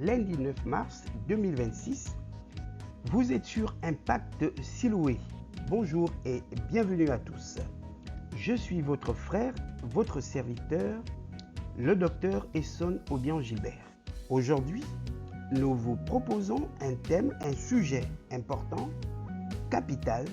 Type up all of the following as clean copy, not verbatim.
lundi 9 mars 2026. Vous êtes sur Impact Siloué. Bonjour et bienvenue à tous. Je suis votre frère, votre serviteur, le docteur Esson Obian Gilbert. Aujourd'hui, nous vous proposons un thème, un sujet important, capital,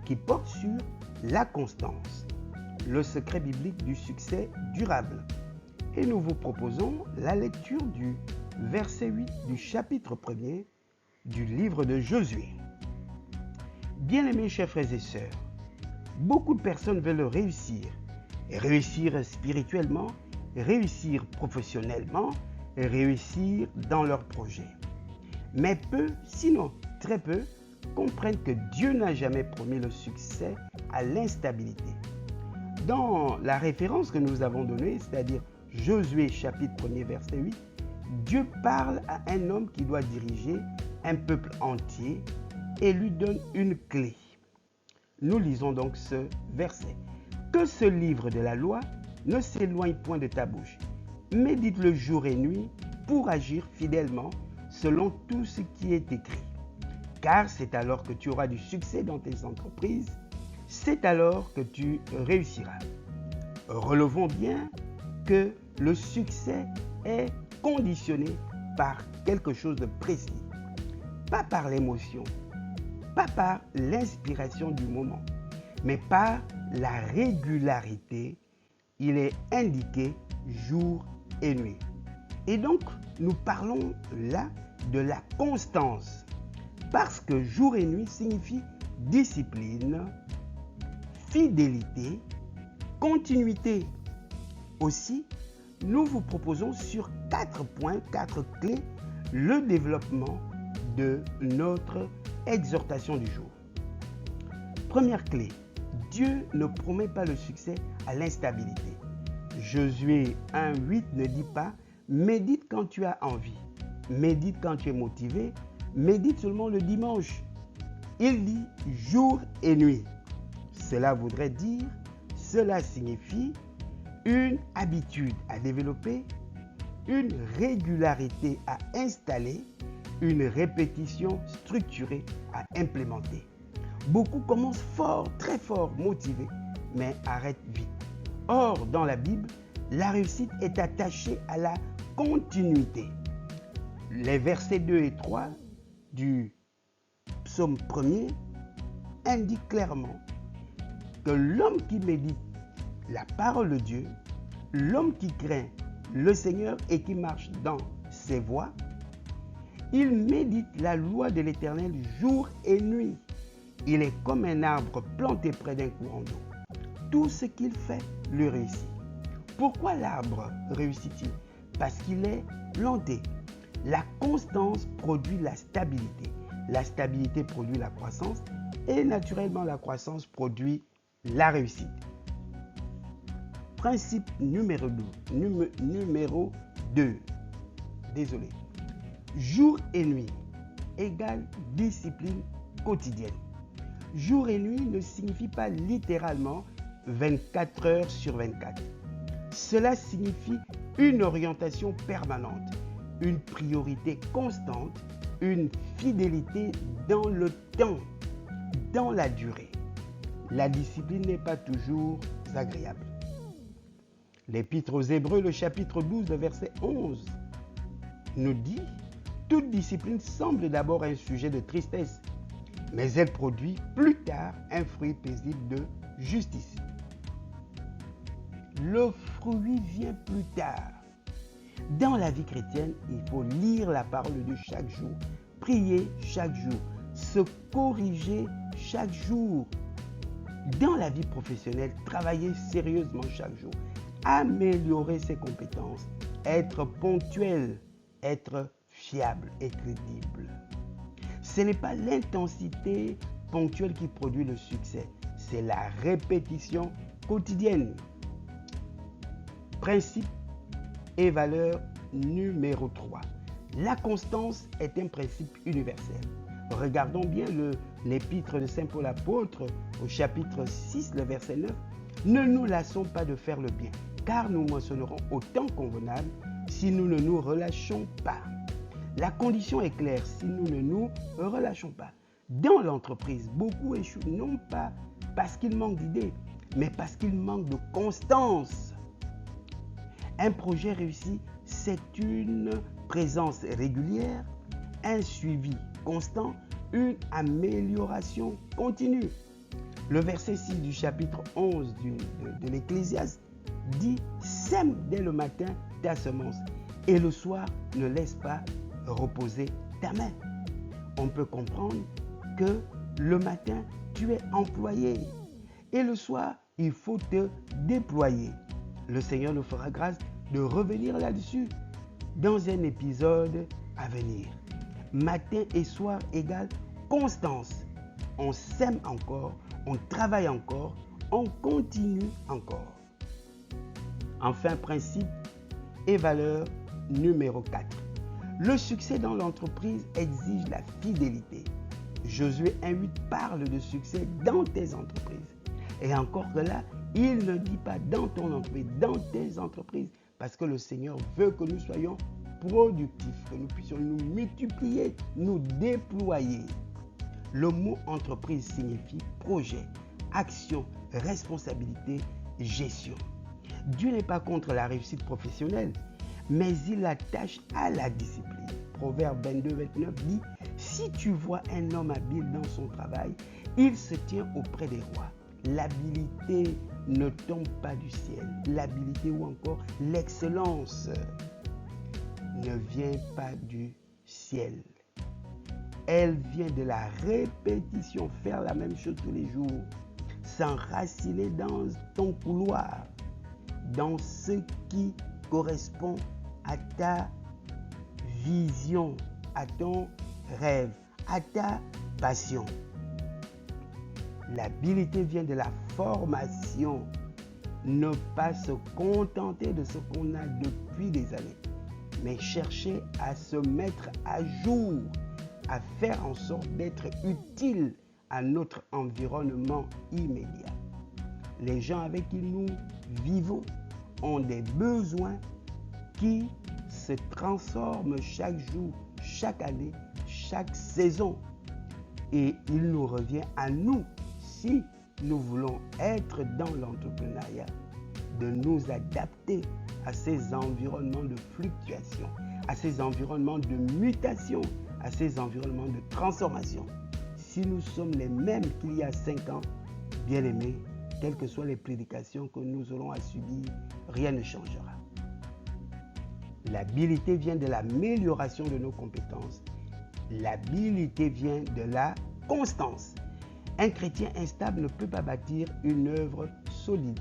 qui porte sur la constance, le secret biblique du succès durable. Et nous vous proposons la lecture du verset 8 du chapitre 1er du livre de Josué. Bien-aimés chers frères et sœurs, beaucoup de personnes veulent réussir spirituellement, réussir professionnellement, réussir dans leurs projets. Mais peu, sinon très peu, comprennent que Dieu n'a jamais promis le succès à l'instabilité. Dans la référence que nous avons donnée, c'est-à-dire Josué chapitre 1er verset 8, Dieu parle à un homme qui doit diriger un peuple entier et lui donne une clé. Nous lisons donc ce verset. Que ce livre de la loi ne s'éloigne point de ta bouche. Médite-le jour et nuit pour agir fidèlement selon tout ce qui est écrit. Car c'est alors que tu auras du succès dans tes entreprises, c'est alors que tu réussiras. Relevons bien que le succès est conditionné par quelque chose de précis, pas par l'émotion, pas par l'inspiration du moment, mais par la régularité. Il est indiqué jour et nuit. Et donc, nous parlons là de la constance, parce que jour et nuit signifie discipline, fidélité, continuité. Aussi, nous vous proposons sur 4 points, 4 clés, le développement de notre exhortation du jour. Première clé, Dieu ne promet pas le succès à l'instabilité. Josué 1,8 ne dit pas « médite quand tu as envie, médite quand tu es motivé, médite seulement le dimanche ». Il dit « jour et nuit ». Cela voudrait dire, cela signifie une habitude à développer, une régularité à installer, une répétition structurée à implémenter. Beaucoup commencent fort, très fort, motivés, mais arrêtent vite. Or, dans la Bible, la réussite est attachée à la continuité. Les versets 2 et 3 du psaume 1er indiquent clairement que l'homme qui médite la parole de Dieu, l'homme qui craint le Seigneur et qui marche dans ses voies, il médite la loi de l'Éternel jour et nuit. Il est comme un arbre planté près d'un courant d'eau. Tout ce qu'il fait lui réussit. Pourquoi l'arbre réussit-il? Parce qu'il est planté. La constance produit la stabilité. La stabilité produit la croissance et naturellement la croissance produit la réussite. Principe numéro 2. Désolé. Jour et nuit égale discipline quotidienne. Jour et nuit ne signifie pas littéralement 24 heures sur 24. Cela signifie une orientation permanente, une priorité constante, une fidélité dans le temps, dans la durée. La discipline n'est pas toujours agréable. L'Épître aux Hébreux, le chapitre 12, le verset 11, nous dit « Toute discipline semble d'abord un sujet de tristesse, mais elle produit plus tard un fruit paisible de justice. » Le fruit vient plus tard. Dans la vie chrétienne, il faut lire la parole de Dieu chaque jour, prier chaque jour, se corriger chaque jour. Dans la vie professionnelle, travailler sérieusement chaque jour, améliorer ses compétences, être ponctuel, être fiable et crédible. Ce n'est pas l'intensité ponctuelle qui produit le succès, c'est la répétition quotidienne. Principe et valeur numéro 3. La constance est un principe universel. Regardons bien l'épître de Saint Paul apôtre au chapitre 6, le verset 9. Ne nous lassons pas de faire le bien, car nous mentionnerons au temps convenable si nous ne nous relâchons pas. La condition est claire si nous ne nous relâchons pas. Dans l'entreprise, beaucoup échouent non pas parce qu'ils manquent d'idées, mais parce qu'ils manquent de constance. Un projet réussi, c'est une présence régulière, un suivi constant, une amélioration continue. Le verset 6 du chapitre 11 de l'Ecclésiaste dit « Sème dès le matin ta semence et le soir ne laisse pas reposer ta main. » On peut comprendre que le matin, tu es employé et le soir, il faut te déployer. Le Seigneur nous fera grâce de revenir là-dessus dans un épisode à venir. Matin et soir égale constance. On sème encore, on travaille encore, on continue encore. Enfin, principe et valeur numéro 4. Le succès dans l'entreprise exige la fidélité. Josué 1,8 parle de succès dans tes entreprises. Et encore que là, il ne dit pas dans ton entreprise, dans tes entreprises, parce que le Seigneur veut que nous soyons productifs, que nous puissions nous multiplier, nous déployer. Le mot entreprise signifie projet, action, responsabilité, gestion. Dieu n'est pas contre la réussite professionnelle, mais il l'attache à la discipline. Proverbe 22-29 dit « Si tu vois un homme habile dans son travail, il se tient auprès des rois. » L'habileté ne tombe pas du ciel. L'habileté ou encore l'excellence ne vient pas du ciel. Elle vient de la répétition, faire la même chose tous les jours, s'enraciner dans ton couloir, dans ce qui correspond à ta vision, à ton rêve, à ta passion. L'habileté vient de la formation. Ne pas se contenter de ce qu'on a depuis des années, mais chercher à se mettre à jour, à faire en sorte d'être utile à notre environnement immédiat. Les gens avec qui nous vivons ont des besoins qui se transforment chaque jour, chaque année, chaque saison. Et il nous revient à nous, si nous voulons être dans l'entrepreneuriat, de nous adapter à ces environnements de fluctuation, à ces environnements de mutation, à ces environnements de transformation. Si nous sommes les mêmes qu'il y a 5 ans, bien-aimés, quelles que soient les prédications que nous aurons à subir, rien ne changera. L'habileté vient de l'amélioration de nos compétences. L'habileté vient de la constance. Un chrétien instable ne peut pas bâtir une œuvre solide.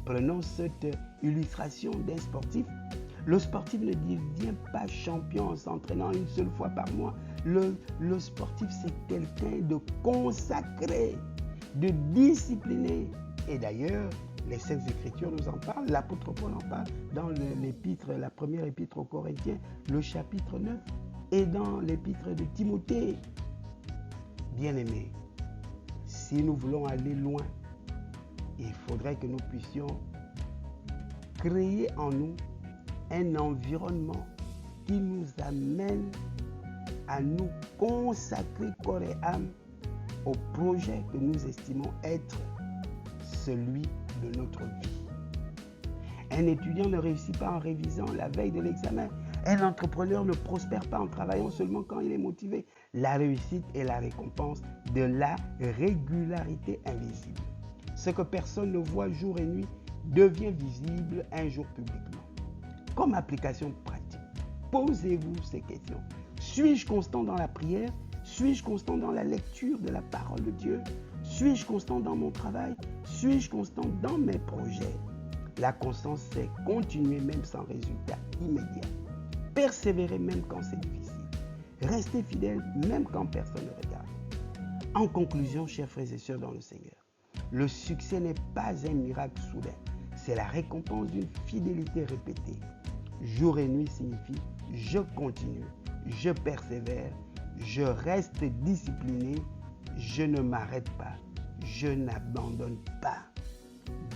Prenons cette illustration d'un sportif. Le sportif ne devient pas champion en s'entraînant une seule fois par mois. Le sportif, c'est quelqu'un de consacré, de discipliné. Et d'ailleurs, les Saintes Écritures nous en parlent, l'apôtre Paul en parle dans la première épître aux Corinthiens, le chapitre 9, et dans l'épître de Timothée. Bien-aimés, si nous voulons aller loin, il faudrait que nous puissions créer en nous un environnement qui nous amène à nous consacrer corps et âme au projet que nous estimons être celui de notre vie. Un étudiant ne réussit pas en révisant la veille de l'examen. Un entrepreneur ne prospère pas en travaillant seulement quand il est motivé. La réussite est la récompense de la régularité invisible. Ce que personne ne voit jour et nuit devient visible un jour publiquement. Comme application pratique, posez-vous ces questions. Suis-je constant dans la prière? Suis-je constant dans la lecture de la parole de Dieu? Suis-je constant dans mon travail? Suis-je constant dans mes projets? La constance, c'est continuer même sans résultat immédiat. Persévérer même quand c'est difficile. Rester fidèle même quand personne ne regarde. En conclusion, chers frères et sœurs dans le Seigneur, le succès n'est pas un miracle soudain. C'est la récompense d'une fidélité répétée. Jour et nuit signifie je continue, je persévère, je reste discipliné, je ne m'arrête pas, je n'abandonne pas.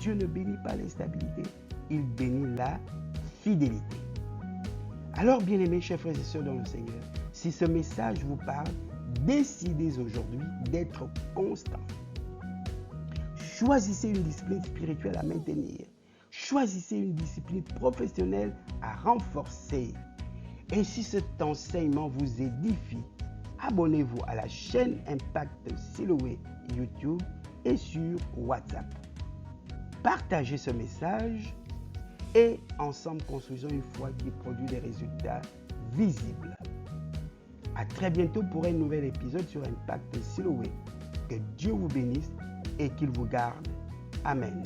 Dieu ne bénit pas l'instabilité, il bénit la fidélité. Alors, bien-aimés, chers frères et sœurs dans le Seigneur, si ce message vous parle, décidez aujourd'hui d'être constant. Choisissez une discipline spirituelle à maintenir. Choisissez une discipline professionnelle à renforcer. Et si cet enseignement vous édifie, abonnez-vous à la chaîne Impact Siloé YouTube et sur WhatsApp. Partagez ce message et ensemble construisons une foi qui produit des résultats visibles. À très bientôt pour un nouvel épisode sur Impact Siloé. Que Dieu vous bénisse et qu'il vous garde. Amen.